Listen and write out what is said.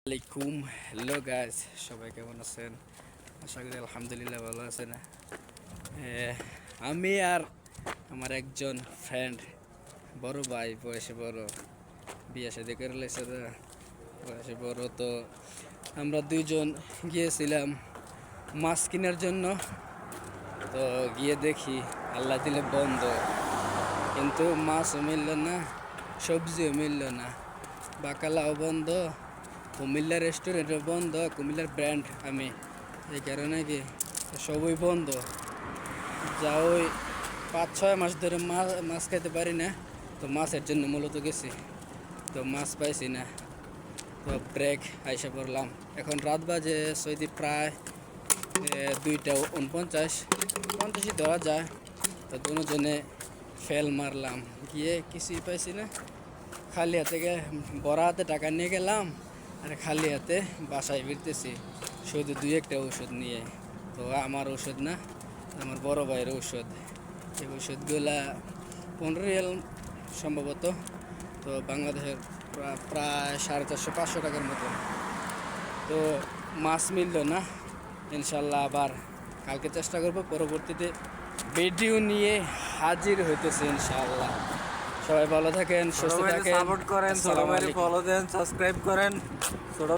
আলাইকুম hello guys, সবাই কেমন আছেন? আশা করি আলহামদুলিল্লাহ ভালো আছেন। আমি আর আমার একজন ফ্রেন্ড, বড় ভাই, বয়সে বড়, বিয়ে শাদী করে লেছে, বয়সে বড়, তো আমরা দুইজন গিয়েছিলাম মাছ কেনার জন্য। তো গিয়ে দেখি আল্লাহ দিলে বন্ধ, কিন্তু মাছও মিলল না, সবজিও মিলল না, বাকালাও বন্ধ, কুমিল্লার রেস্টুরেন্টও বন্ধ, কুমিল্লার ব্র্যান্ড আমি, এই কারণে কি সবই বন্ধ। যা ওই 5-6 মাস ধরে মাছ খাইতে পারি না, তো মাছের জন্য মূলত গেছি, তো মাছ পাইছি না, তো ব্রেক আইসা পড়লাম। এখন রাত বাজে সৈদি প্রায় 2:49 ধরা যায়। তো দুজনে ফেল মারলাম, গিয়ে কিছুই পাইছি না, খালি হাতে বড় হাতে টাকা নিয়ে গেলাম, আর খালি হাতে বাসায় ফিরতেছি শুধু 2-1টা ওষুধ নিয়ে। তো আমার ওষুধ না, আমার বড় ভাইয়ের ওষুধ। এই ওষুধগুলা 15 রিয়াল সম্ভবত, তো বাংলাদেশের প্রায় 450-500 টাকার মতো। তো মাছ মিলল না, ইনশাল্লাহ আবার কালকে চেষ্টা করব, পরবর্তীতে ভিডিও নিয়ে হাজির হইতেছে ইনশাআল্লাহ। সবাই ভালো থাকেন, সুস্থ থাকেন, সাপোর্ট করেন, ছোট ভাইয়ের ফলো দেন, সাবস্ক্রাইব করেন। ছোট